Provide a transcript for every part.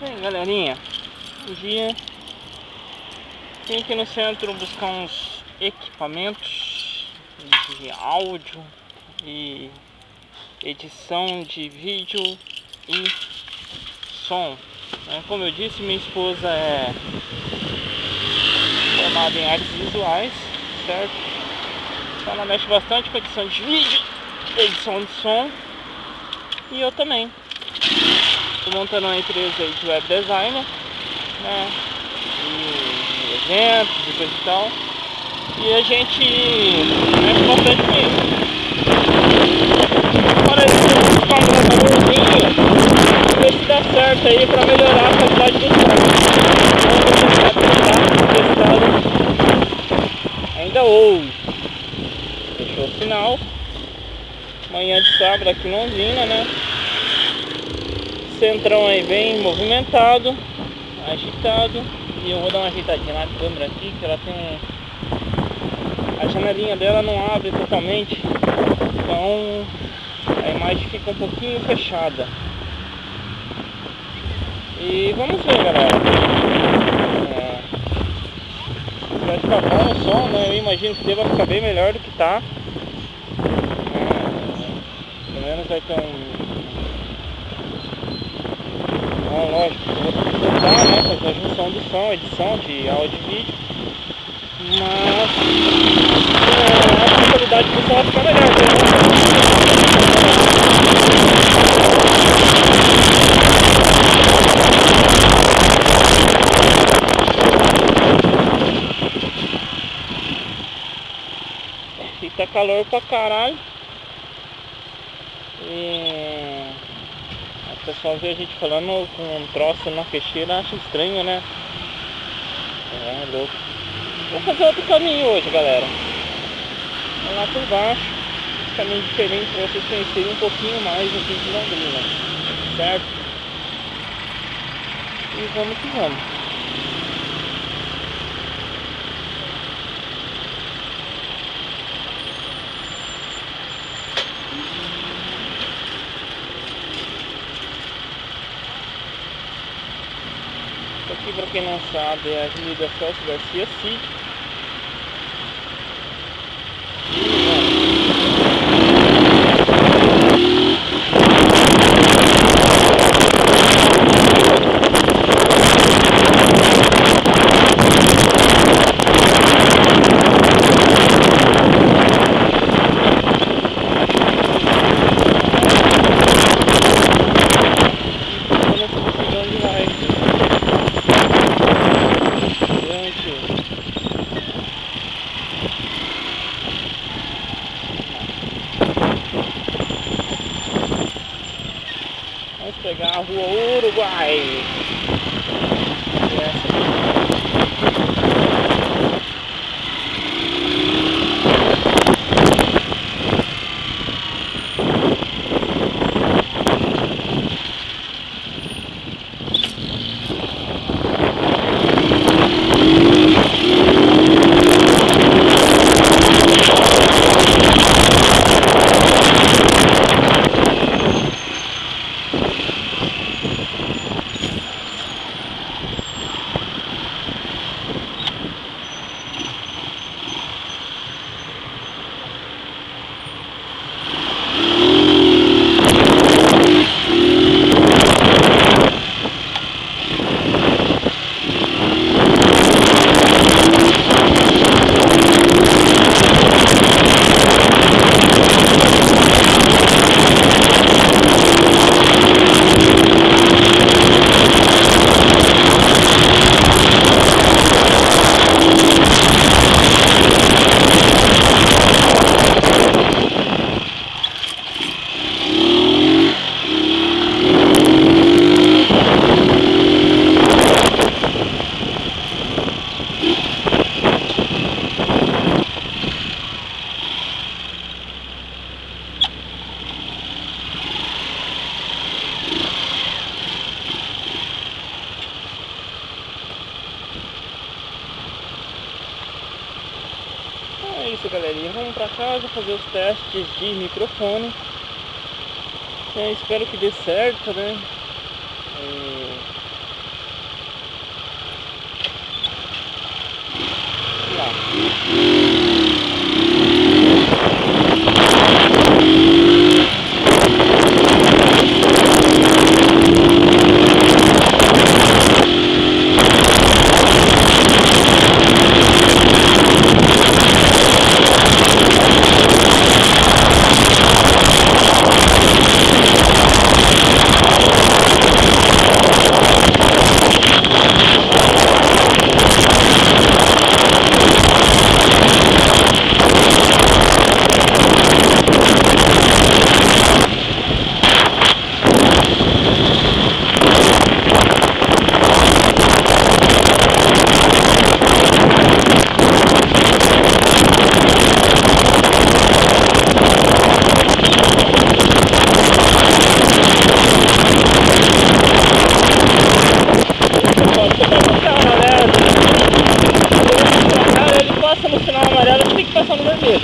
Bem, galerinha, um dia vim aqui no centro buscar uns equipamentos de áudio e edição de vídeo e som, né? Como eu disse, minha esposa é formada em artes visuais, certo? Então ela mexe bastante com edição de vídeo, edição de som, e eu também. Estou montando uma empresa aí de web designer, né? E eventos e coisa e tal. E a gente mexe bastante com isso. Agora eu vou buscar um gravadorzinho, ver se dá certo aí para melhorar a qualidade do som. Ainda hoje. Fechou o sinal. Manhã de sábado aqui em Londrina, né? Centrão aí bem movimentado, agitado. E eu vou dar uma ajeitadinha na câmera aqui, que ela tem a janelinha dela não abre totalmente, então a imagem fica um pouquinho fechada. E vamos ver, galera. Vai ficar bom o som, né? Eu imagino que deva ficar bem melhor do que tá. Pelo menos vai ter lógico, eu vou tentar, né, fazer a junção do som, edição de áudio e vídeo, mas acho que a qualidade do som vai ficar melhor, e tá calor pra caralho. E o pessoal vê a gente falando com um troço na queixeira, acha estranho, né? É louco. Vou fazer outro caminho hoje, galera. Vamos lá por baixo. Um caminho diferente para vocês conhecerem um pouquinho mais aqui de Londrina, certo? E vamos que vamos. Aqui, para quem não sabe, é a Avenida Celso Garcia Cid. Vamos pegar a rua Uruguai. É isso, galerinha, vamos pra casa fazer os testes de microfone. Espero que dê certo, né? No sinal amarelo você tem que passar no vermelho.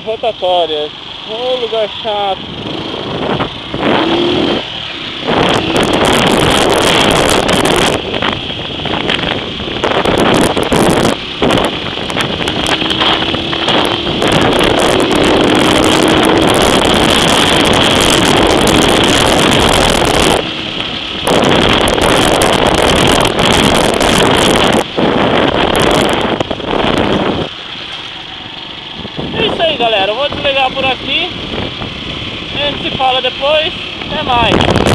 Rotatórias, ô lugar chato. É isso aí, galera, eu vou desligar por aqui. A gente se fala depois. Até mais.